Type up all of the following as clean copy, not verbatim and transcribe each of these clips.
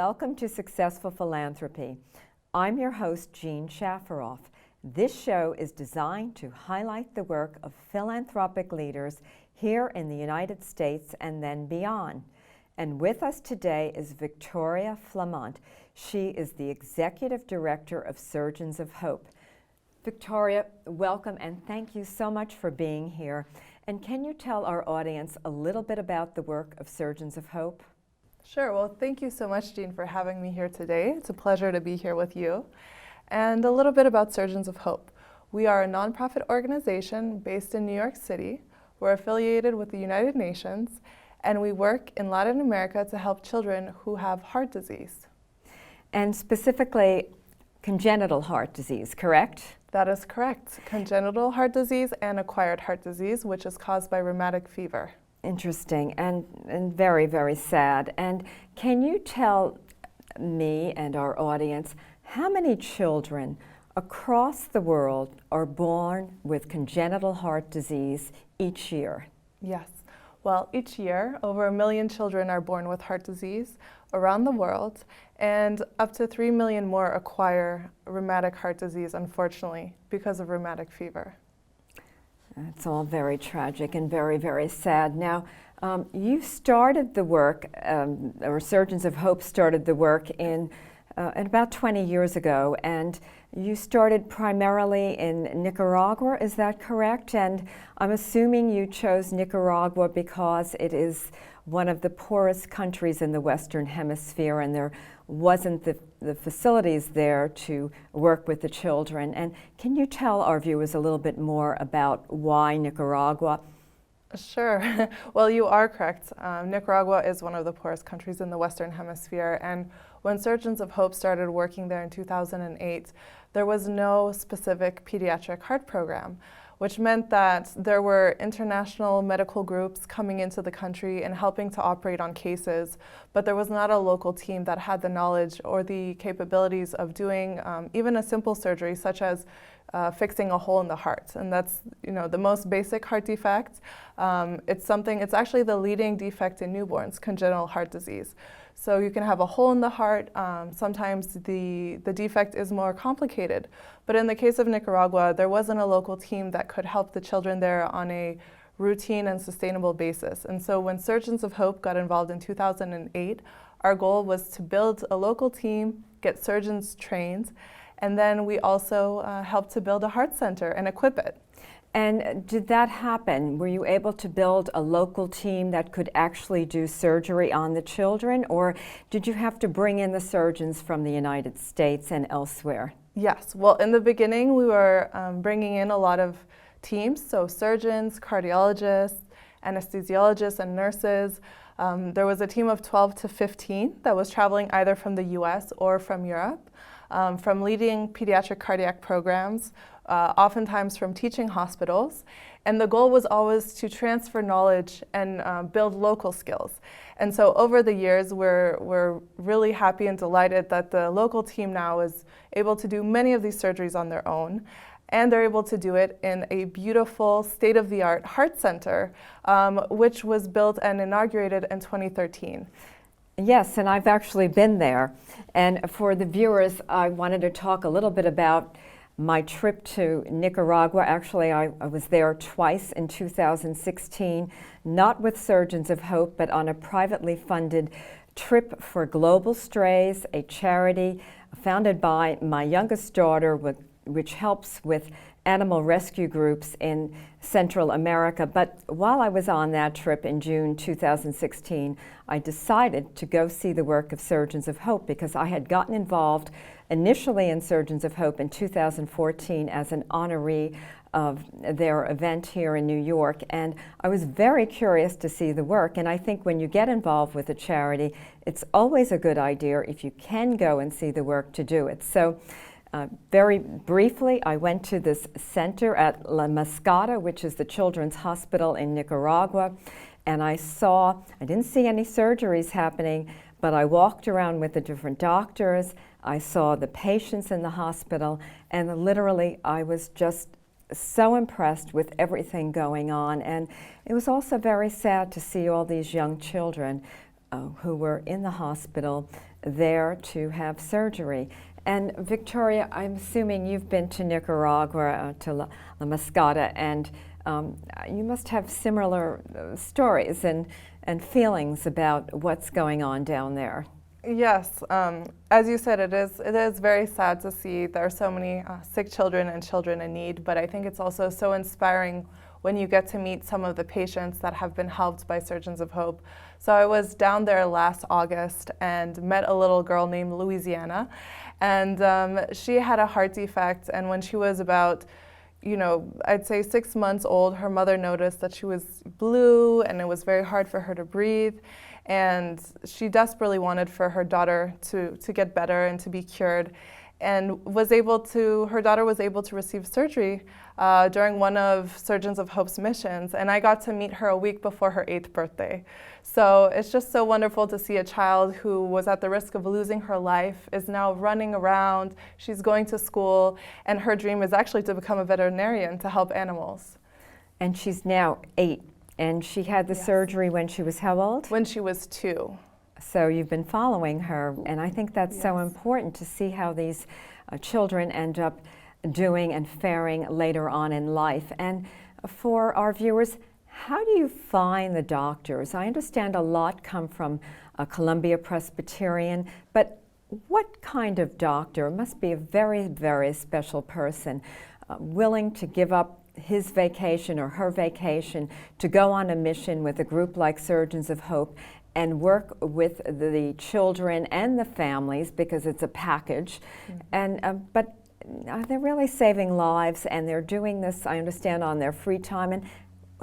Welcome to Successful Philanthropy. I'm your host, Jean Shafiroff. This show is designed to highlight the work of philanthropic leaders here in the United States and then beyond. And with us today is Victoria Flamant. She is the Executive Director of Surgeons of Hope. Victoria, welcome and thank you so much for being here. And can you tell our audience a little bit about the work of Surgeons of Hope? Sure. Well, thank you so much, Jean, for having me here today. It's a pleasure to be here with you. And a little bit about Surgeons of Hope. We are a nonprofit organization based in New York City. We're affiliated with the United Nations, and we work in Latin America to help children who have heart disease. And specifically, congenital heart disease, correct? That is correct. Congenital heart disease and acquired heart disease, which is caused by rheumatic fever. Interesting and very, very sad. And can you tell me and our audience how many children across the world are born with congenital heart disease each year? Yes. Well, each year, over 1 million children are born with heart disease around the world, and up to 3 million more acquire rheumatic heart disease, unfortunately, because of rheumatic fever. It's all very tragic and very, very sad. Now, you started the work, or Surgeons of Hope started the work in about 20 years ago, and you started primarily in Nicaragua, is that correct? And I'm assuming you chose Nicaragua because it is one of the poorest countries in the Western Hemisphere, and there wasn't the facilities there to work with the children. And can you tell our viewers a little bit more about why Nicaragua? Sure. Well, you are correct. Nicaragua is one of the poorest countries in the Western Hemisphere, and when Surgeons of Hope started working there in 2008, there was no specific pediatric heart program, which meant that there were international medical groups coming into the country and helping to operate on cases, but there was not a local team that had the knowledge or the capabilities of doing even a simple surgery such as fixing a hole in the heart. And that's, the most basic heart defect. It's actually the leading defect in newborns, congenital heart disease. So you can have a hole in the heart. Sometimes the defect is more complicated. But in the case of Nicaragua, there wasn't a local team that could help the children there on a routine and sustainable basis. And so when Surgeons of Hope got involved in 2008, our goal was to build a local team, get surgeons trained, and then we also helped to build a heart center and equip it. And did that happen? Were you able to build a local team that could actually do surgery on the children, or did you have to bring in the surgeons from the United States and elsewhere? Yes. Well, in the beginning, we were bringing in a lot of teams, so surgeons, cardiologists, anesthesiologists, and nurses. There was a team of 12 to 15 that was traveling either from the US or from Europe, from leading pediatric cardiac programs, oftentimes from teaching hospitals. And the goal was always to transfer knowledge and build local skills. And so over the years, we're really happy and delighted that the local team now is able to do many of these surgeries on their own. And they're able to do it in a beautiful state-of-the-art heart center, which was built and inaugurated in 2013. Yes, and I've actually been there. And for the viewers, I wanted to talk a little bit about my trip to Nicaragua. Actually, I was there twice in 2016, not with Surgeons of Hope, but on a privately funded trip for Global Strays, a charity founded by my youngest daughter, which helps with animal rescue groups in Central America. But while I was on that trip in June 2016, I decided to go see the work of Surgeons of Hope because I had gotten involved initially in Surgeons of Hope in 2014 as an honoree of their event here in New York, and I was very curious to see the work. And I think when you get involved with a charity, it's always a good idea, if you can go and see the work, to do it. So very briefly, I went to this center at La Mascota, which is the children's hospital in Nicaragua, and I didn't see any surgeries happening, but I walked around with the different doctors. I saw the patients in the hospital, and literally I was just so impressed with everything going on. And it was also very sad to see all these young children who were in the hospital there to have surgery. And Victoria, I'm assuming you've been to Nicaragua, to La Mascata, and you must have similar stories and feelings about what's going on down there. Yes, as you said, it is very sad to see there are so many sick children and children in need, but I think it's also so inspiring when you get to meet some of the patients that have been helped by Surgeons of Hope. So I was down there last August and met a little girl named Louisiana, and she had a heart defect, and when she was about, I'd say 6 months old, her mother noticed that she was blue and it was very hard for her to breathe. And she desperately wanted for her daughter to get better and to be cured, and her daughter was able to receive surgery during one of Surgeons of Hope's missions, and I got to meet her a week before her 8th birthday. So it's just so wonderful to see a child who was at the risk of losing her life is now running around, she's going to school, and her dream is actually to become a veterinarian to help animals. And she's now 8. And she had the surgery when she was how old? When she was 2. So you've been following her, and I think that's so important to see how these children end up doing and faring later on in life. And for our viewers, how do you find the doctors? I understand a lot come from Columbia Presbyterian, but what kind of doctor? It must be a very, very special person, willing to give up his vacation or her vacation to go on a mission with a group like Surgeons of Hope and work with the children and the families, because it's a package. And but they're really saving lives, and they're doing this, I understand, on their free time. And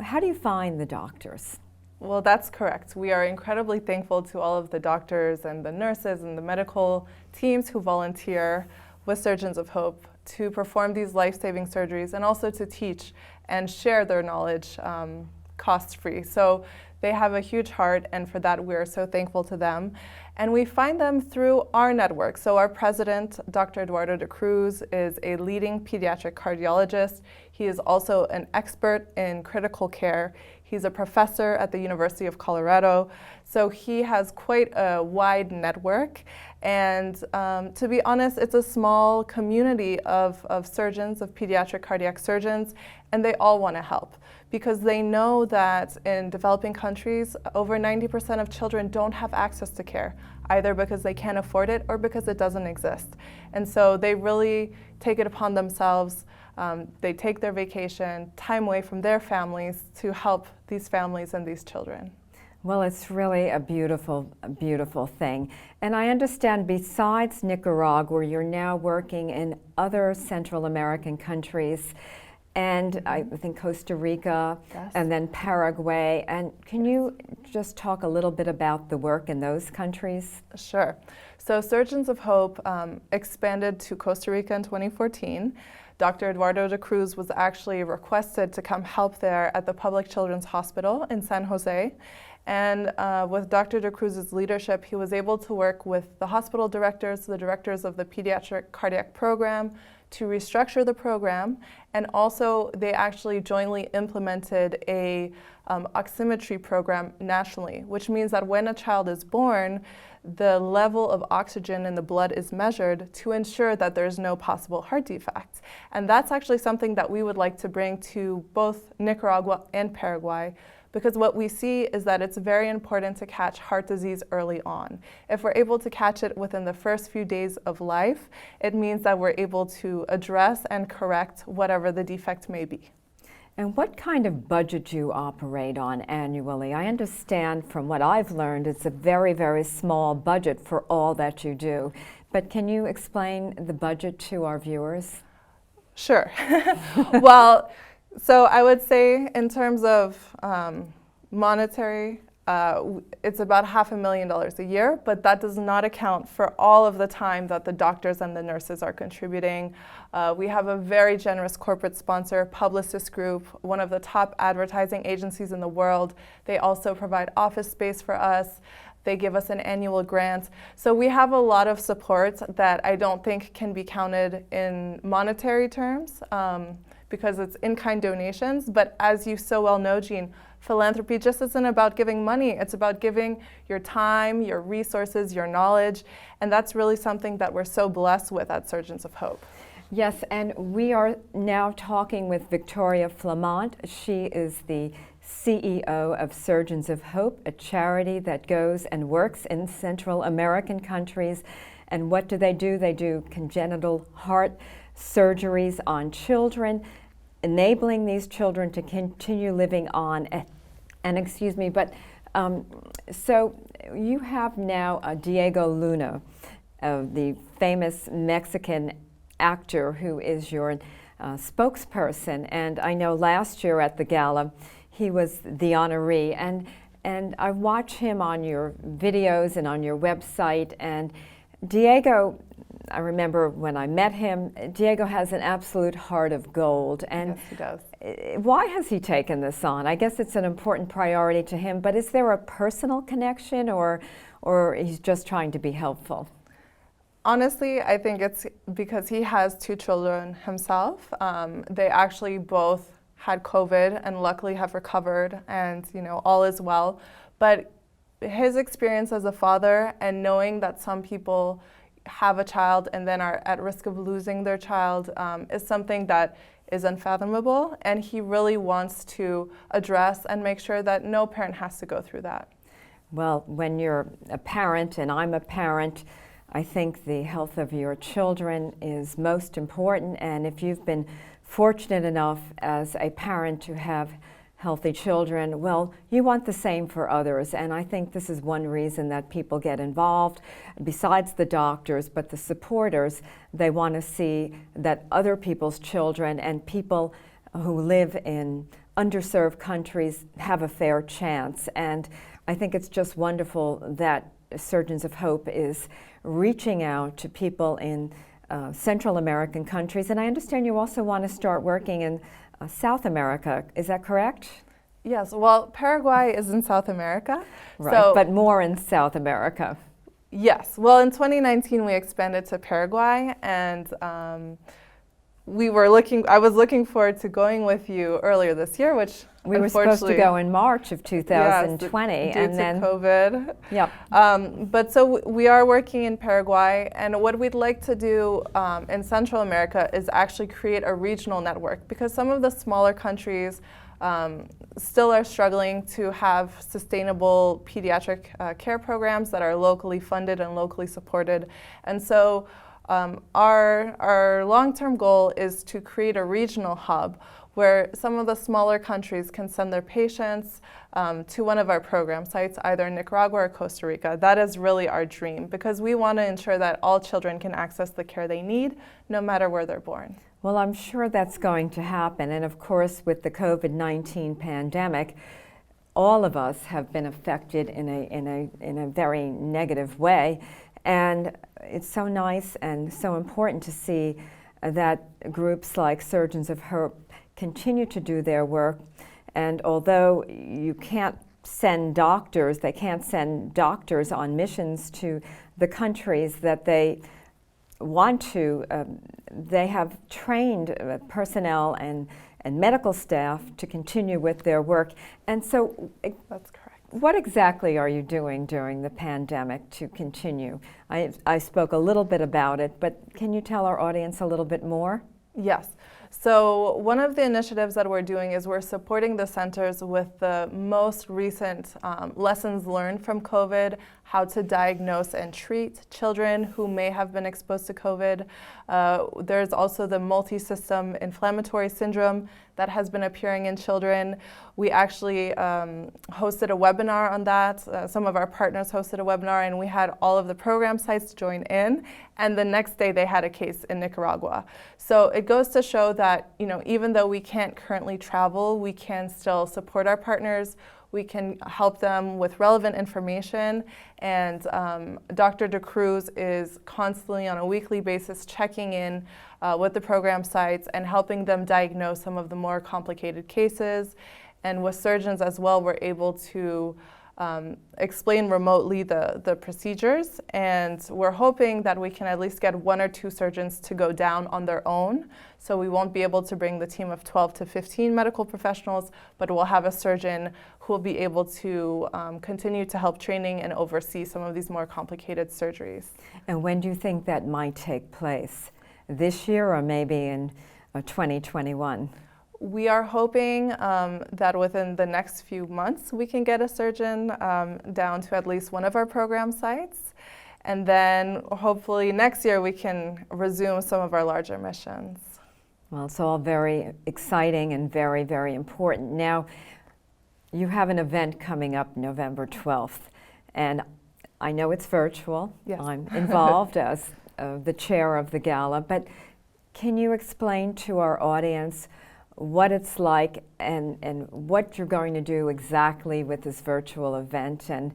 how do you find the doctors? Well, that's correct. We are incredibly thankful to all of the doctors and the nurses and the medical teams who volunteer with Surgeons of Hope to perform these life-saving surgeries, and also to teach and share their knowledge cost-free. So they have a huge heart, and for that we are so thankful to them. And we find them through our network. So our president, Dr. Eduardo de Cruz, is a leading pediatric cardiologist. He is also an expert in critical care. He's a professor at the University of Colorado. So he has quite a wide network. And to be honest, it's a small community of surgeons, of pediatric cardiac surgeons, and they all want to help, because they know that in developing countries, over 90% of children don't have access to care, either because they can't afford it or because it doesn't exist. And so they really take it upon themselves. They take their vacation, time away from their families to help these families and these children. Well, it's really a beautiful, beautiful thing. And I understand besides Nicaragua, you're now working in other Central American countries, and I think Costa Rica, and then Paraguay. And can you just talk a little bit about the work in those countries? Sure. So Surgeons of Hope expanded to Costa Rica in 2014. Dr. Eduardo de Cruz was actually requested to come help there at the Public Children's Hospital in San Jose. And with Dr. de Cruz's leadership, he was able to work with the hospital directors, the directors of the pediatric cardiac program, to restructure the program. And also, they actually jointly implemented a oximetry program nationally, which means that when a child is born, the level of oxygen in the blood is measured to ensure that there's no possible heart defects. And that's actually something that we would like to bring to both Nicaragua and Paraguay, because what we see is that it's very important to catch heart disease early on. If we're able to catch it within the first few days of life, it means that we're able to address and correct whatever the defect may be. And what kind of budget do you operate on annually? I understand from what I've learned, it's a very, very small budget for all that you do. But can you explain the budget to our viewers? Sure. Well, so I would say in terms of monetary, it's about $500,000 a year, but that does not account for all of the time that the doctors and the nurses are contributing. We have a very generous corporate sponsor, Publicis Group, one of the top advertising agencies in the world. They also provide office space for us. They give us an annual grant. So we have a lot of support that I don't think can be counted in monetary terms, because it's in-kind donations. But as you so well know, Jean, philanthropy just isn't about giving money. It's about giving your time, your resources, your knowledge, and that's really something that we're so blessed with at Surgeons of Hope. Yes, and we are now talking with Victoria Flamant. She is the CEO of Surgeons of Hope, a charity that goes and works in Central American countries. And what do? They do congenital heart surgeries on children, enabling these children to continue living on. So you have now Diego Luna, the famous Mexican actor who is your spokesperson. And I know last year at the gala, he was the honoree. And I watch him on your videos and on your website. And Diego, I remember when I met him, Diego has an absolute heart of gold. And yes, he does. Why has he taken this on? I guess it's an important priority to him, but is there a personal connection, or he's just trying to be helpful? Honestly, I think it's because he has 2 children himself. They actually both had COVID and luckily have recovered, and all is well. But his experience as a father, and knowing that some people have a child and then are at risk of losing their child, is something that is unfathomable, and he really wants to address and make sure that no parent has to go through that. Well, when you're a parent, and I'm a parent, I think the health of your children is most important, and if you've been fortunate enough as a parent to have healthy children, well, you want the same for others, and I think this is one reason that people get involved, besides the doctors, but the supporters. They want to see that other people's children and people who live in underserved countries have a fair chance, and I think it's just wonderful that Surgeons of Hope is reaching out to people in Central American countries, and I understand you also want to start working in South America. Is that correct? Yes, well, Paraguay is in South America. Right, so, but more in South America. Yes, well, in 2019 we expanded to Paraguay, and I was looking forward to going with you earlier this year, which we were supposed to go in March of 2020, yes, and then COVID. Yep. But so we are working in Paraguay, and what we'd like to do in Central America is actually create a regional network, because some of the smaller countries still are struggling to have sustainable pediatric care programs that are locally funded and locally supported, and so our long-term goal is to create a regional hub where some of the smaller countries can send their patients to one of our program sites, either in Nicaragua or Costa Rica. That is really our dream, because we want to ensure that all children can access the care they need, no matter where they're born. Well, I'm sure that's going to happen, and of course with the COVID-19 pandemic, all of us have been affected in a very negative way, and it's so nice and so important to see that groups like Surgeons of Hope continue to do their work. And although you can't send doctors, they can't send doctors on missions to the countries that they want to, they have trained personnel and medical staff to continue with their work. And so that's correct. What exactly are you doing during the pandemic to continue? I spoke a little bit about it, but can you tell our audience a little bit more? Yes. So one of the initiatives that we're doing is we're supporting the centers with the most recent lessons learned from COVID, how to diagnose and treat children who may have been exposed to COVID. There's also the multi-system inflammatory syndrome that has been appearing in children. We actually hosted a webinar on that. Some of our partners hosted a webinar, and we had all of the program sites join in, and the next day they had a case in Nicaragua. So it goes to show that, even though we can't currently travel, we can still support our partners. We can help them with relevant information, and Dr. DeCruz is constantly on a weekly basis checking in with the program sites and helping them diagnose some of the more complicated cases. And with surgeons as well, we're able to explain remotely the procedures, and we're hoping that we can at least get 1 or 2 surgeons to go down on their own. So we won't be able to bring the team of 12 to 15 medical professionals, but we'll have a surgeon who will be able to continue to help training and oversee some of these more complicated surgeries. And when do you think that might take place? This year or maybe in 2021? We are hoping that within the next few months we can get a surgeon down to at least one of our program sites. And then hopefully next year we can resume some of our larger missions. Well, it's all very exciting and very, very important. Now, you have an event coming up November 12th, and I know it's virtual. Yes. I'm involved as the chair of the gala, but can you explain to our audience what it's like and what you're going to do exactly with this virtual event, and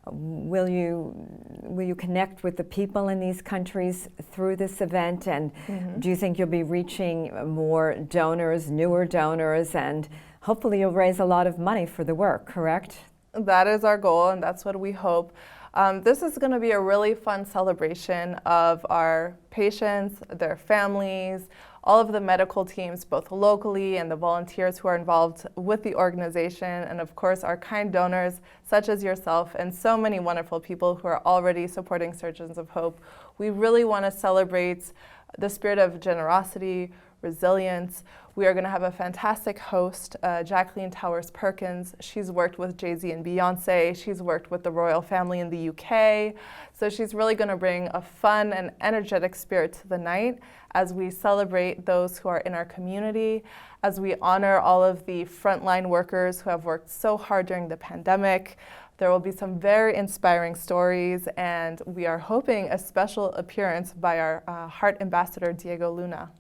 will you connect with the people in these countries through this event, and do you think you'll be reaching more donors, newer donors, and hopefully you'll raise a lot of money for the work, correct? That is our goal, and that's what we hope. This is going to be a really fun celebration of our patients, their families, all of the medical teams, both locally and the volunteers who are involved with the organization, and of course our kind donors such as yourself and so many wonderful people who are already supporting Surgeons of Hope. We really want to celebrate the spirit of generosity, resilience. We are going to have a fantastic host, Jacqueline Towers Perkins. She's worked with Jay-Z and Beyonce. She's worked with the royal family in the UK. So she's really going to bring a fun and energetic spirit to the night as we celebrate those who are in our community, as we honor all of the frontline workers who have worked so hard during the pandemic. There will be some very inspiring stories, and we are hoping a special appearance by our Heart Ambassador, Diego Luna.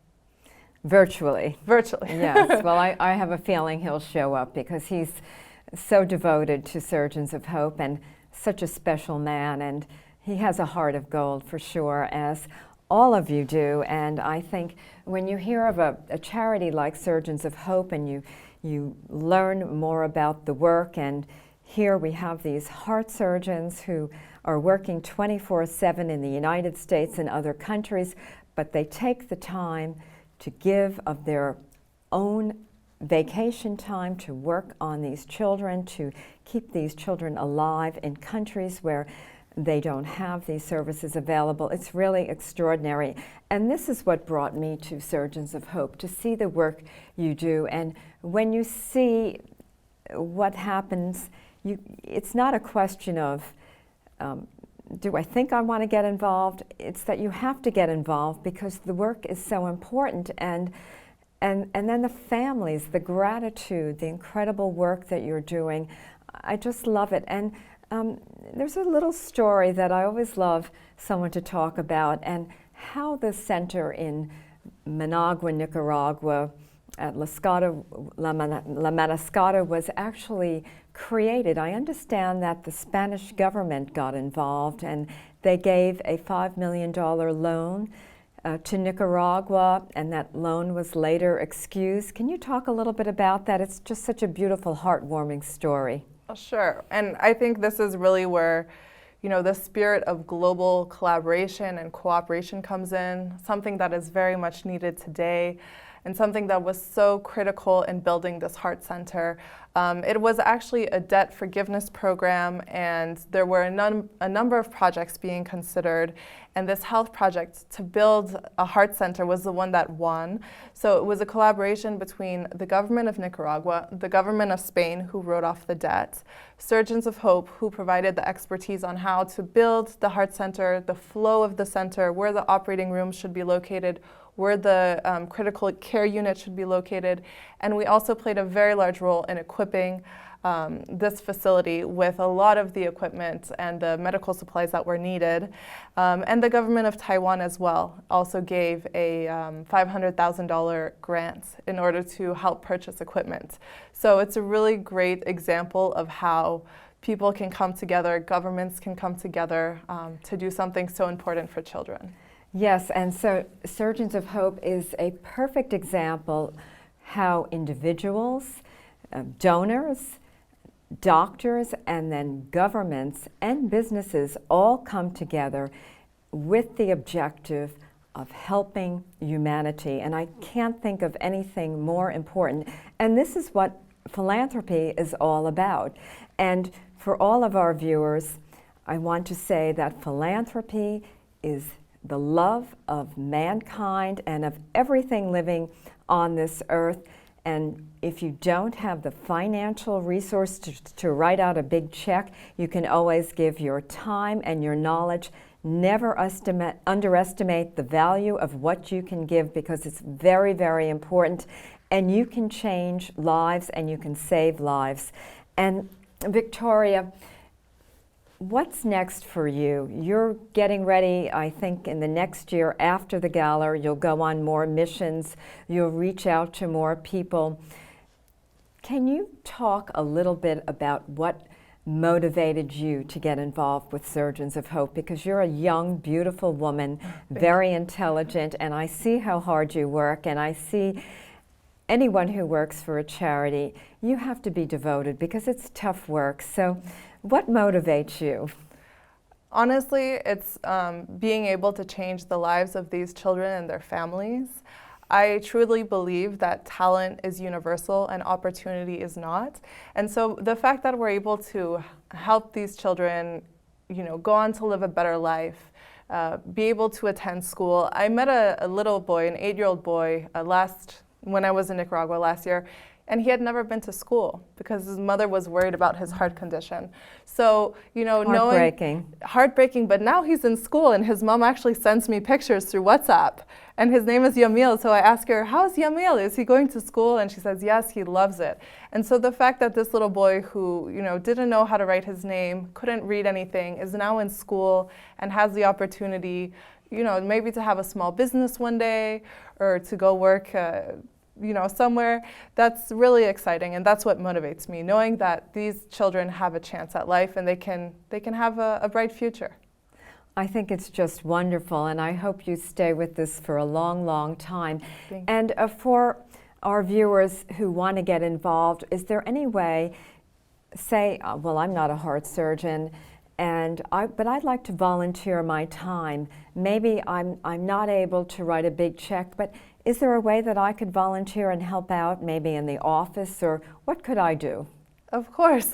Virtually. Virtually. Yes. Well, I have a feeling he'll show up because he's so devoted to Surgeons of Hope and such a special man, and he has a heart of gold for sure, as all of you do. And I think when you hear of a charity like Surgeons of Hope and you learn more about the work, and here we have these heart surgeons who are working 24/7 in the United States and other countries, but they take the time to give of their own vacation time to work on these children, to keep these children alive in countries where they don't have these services available. It's really extraordinary. And this is what brought me to Surgeons of Hope, to see the work you do. And when you see what happens, it's not a question of, do I think I want to get involved? It's that you have to get involved because the work is so important, and then the families, the gratitude, the incredible work that you're doing. I just love it. And there's a little story that I always love someone to talk about, and how the center in Managua, Nicaragua, at La Maniscata was actually created. I understand that the Spanish government got involved and they gave a $5 million loan to Nicaragua, and that loan was later excused. Can you talk a little bit about that? It's just such a beautiful, heartwarming story. Sure, and I think this is really where, the spirit of global collaboration and cooperation comes in, something that is very much needed today, and something that was so critical in building this heart center. It was actually a debt forgiveness program, and there were a number of projects being considered, and this health project to build a heart center was the one that won. So it was a collaboration between the government of Nicaragua, the government of Spain, who wrote off the debt, Surgeons of Hope, who provided the expertise on how to build the heart center, the flow of the center, where the operating rooms should be located, where the critical care unit should be located. And we also played a very large role in equipping this facility with a lot of the equipment and the medical supplies that were needed. And the government of Taiwan as well also gave a $500,000 grant in order to help purchase equipment. So it's a really great example of how people can come together, governments can come together to do something so important for children. Yes, and so Surgeons of Hope is a perfect example how individuals, donors, doctors and then governments and businesses all come together with the objective of helping humanity. And I can't think of anything more important. And this is what philanthropy is all about. And for all of our viewers, I want to say that philanthropy is the love of mankind and of everything living on this earth. And if you don't have the financial resource to write out a big check, you can always give your time and your knowledge. Never underestimate the value of what you can give, because it's very, very important. And you can change lives and you can save lives. And Victoria, what's next for you? You're getting ready, I think, in the next year after the gala. You'll go on more missions. You'll reach out to more people. Can you talk a little bit about what motivated you to get involved with Surgeons of Hope? Because you're a young, beautiful woman, very intelligent, and I see how hard you work, and I see anyone who works for a charity, you have to be devoted because it's tough work. So what motivates you? Honestly, it's being able to change the lives of these children and their families. I truly believe that talent is universal and opportunity is not. And so the fact that we're able to help these children, go on to live a better life, be able to attend school. I met a little boy, an 8-year-old boy, when I was in Nicaragua last year, and he had never been to school because his mother was worried about his heart condition. So, heartbreaking, but now he's in school and his mom actually sends me pictures through WhatsApp. And his name is Yamil, so I ask her, how's Yamil? Is he going to school? And she says, yes, he loves it. And so the fact that this little boy who, didn't know how to write his name, couldn't read anything, is now in school and has the opportunity, maybe to have a small business one day or to go work somewhere, that's really exciting, and that's what motivates me, knowing that these children have a chance at life and they can have a bright future. I think it's just wonderful, and I hope you stay with this for a long, long time. And for our viewers who want to get involved, is there any way, say, well, I'm not a heart surgeon, but I'd like to volunteer my time. Maybe I'm not able to write a big check, but is there a way that I could volunteer and help out, maybe in the office, or what could I do? Of course.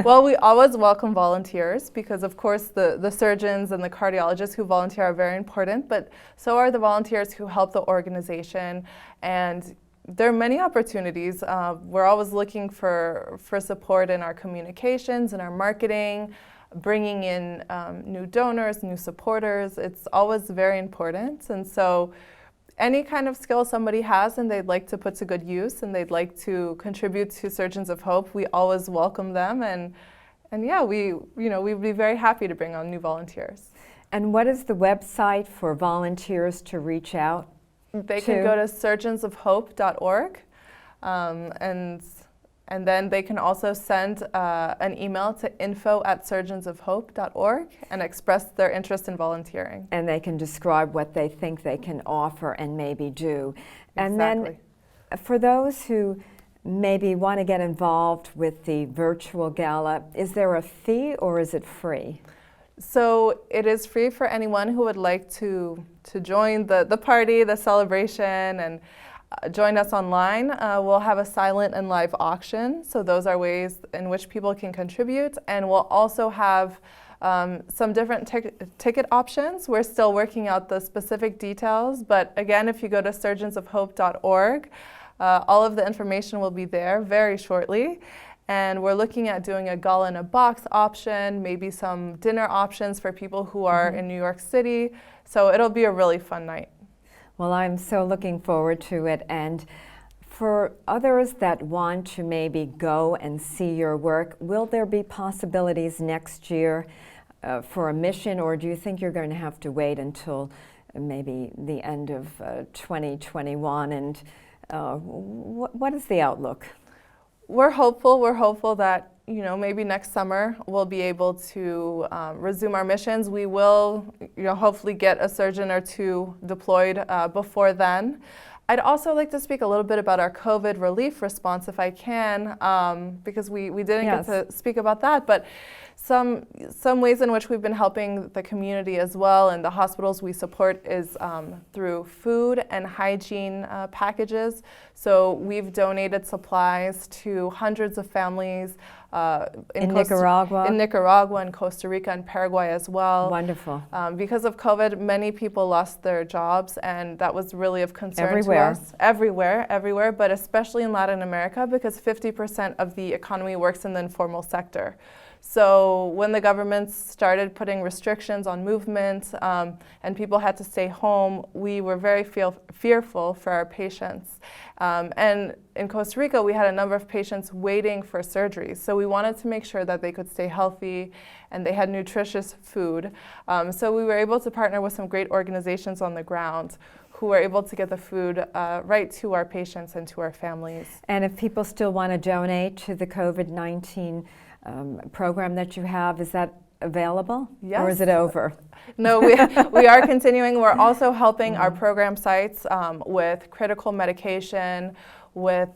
Well, we always welcome volunteers because, of course, the surgeons and the cardiologists who volunteer are very important, but so are the volunteers who help the organization. And there are many opportunities. We're always looking for support in our communications and our marketing, bringing in new donors, new supporters. It's always very important. And so any kind of skill somebody has and they'd like to put to good use and they'd like to contribute to Surgeons of Hope, we always welcome them. And yeah, we'd be very happy to bring on new volunteers. And what is the website for volunteers to reach out? They can go to surgeonsofhope.org, and then they can also send an email to info@surgeonsofhope.org and express their interest in volunteering. And they can describe what they think they can offer and maybe do. And Exactly. then for those who maybe want to get involved with the virtual gala, is there a fee or is it free? So it is free for anyone who would like to join the party, the celebration, and join us online. We'll have a silent and live auction, so those are ways in which people can contribute, and we'll also have some different ticket options. We're still working out the specific details, but again, if you go to surgeonsofhope.org, all of the information will be there very shortly. And we're looking at doing a gala in a box option, maybe some dinner options for people who are in New York City. So it'll be a really fun night. Well, I'm so looking forward to it. And for others that want to maybe go and see your work, will there be possibilities next year for a mission, or do you think you're going to have to wait until maybe the end of 2021? And what is the outlook? We're hopeful that maybe next summer we'll be able to resume our missions. We will hopefully get a surgeon or two deployed before then. I'd also like to speak a little bit about our COVID relief response, if I can, because we didn't Yes. get to speak about that. But some ways in which we've been helping the community as well, and the hospitals we support is through food and hygiene packages. So we've donated supplies to hundreds of families In Nicaragua? In Nicaragua and Costa Rica and Paraguay as well. Wonderful. Because of COVID, many people lost their jobs, and that was really of concern Everywhere. to us. Everywhere, but especially in Latin America, because 50% of the economy works in the informal sector. So when the governments started putting restrictions on movement and people had to stay home, we were very fearful for our patients. And in Costa Rica, we had a number of patients waiting for surgery. So we wanted to make sure that they could stay healthy and they had nutritious food. So we were able to partner with some great organizations on the ground who were able to get the food right to our patients and to our families. And if people still want to donate to the COVID-19 program that you have, is that available? Yes. Or is it over? No, we are continuing. We're also helping our program sites with critical medication, with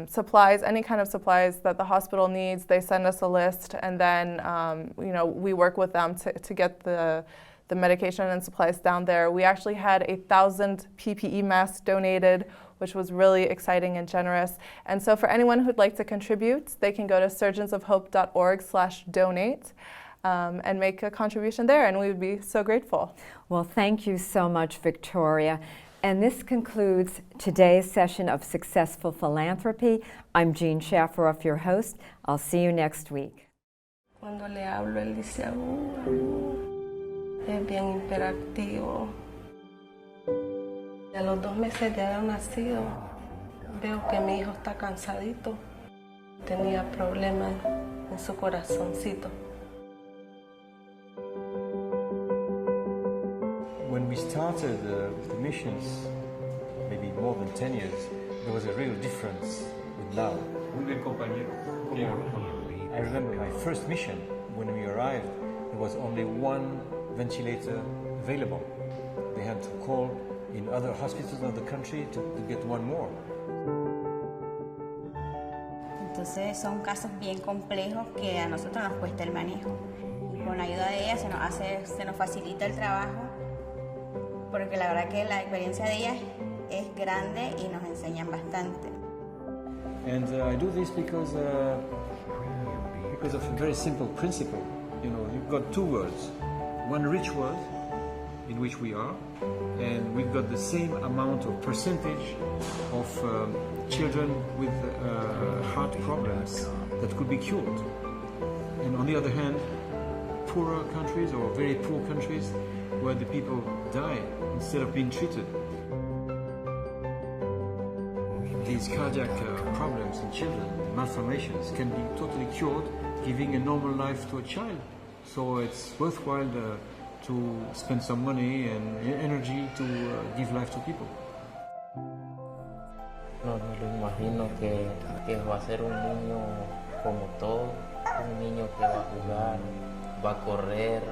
supplies, any kind of supplies that the hospital needs. They send us a list, and then we work with them to get the medication and supplies down there. We actually had 1,000 PPE masks donated, which was really exciting and generous. And so for anyone who'd like to contribute, they can go to surgeonsofhope.org/donate and make a contribution there, and we would be so grateful. Well, thank you so much, Victoria. And this concludes today's session of Successful Philanthropy. I'm Jean Shafiroff, your host. I'll see you next week. Cuando le hablo, él dice, es bien hiperactivo. A los 2 meses de haber nacido, veo que mi hijo está cansadito. Tenía problemas en su corazoncito. When we started the missions, maybe more than 10 years, there was a real difference with now. I remember my first mission, when we arrived, there was only 1 ventilator available. They had to call in other hospitals of the country to get 1 more. Entonces son casos bien complejos que a nosotros nos cuesta el manejo. Y con la ayuda de ella se nos facilita el trabajo, porque la verdad que la experiencia de ellas es grande y nos enseñan bastante. And I do this because of a very simple principle. You know, you've got 2 worlds. One rich world, in which we are, and we've got the same amount of percentage of children with heart problems that could be cured. And on the other hand, poorer countries or very poor countries where the people die instead of being treated. These cardiac problems in children, malformations, can be totally cured giving a normal life to a child. So it's worthwhile to spend some money and energy to give life to people. No me lo imagino que va a ser un niño como todo, un niño que va a jugar, va a correr,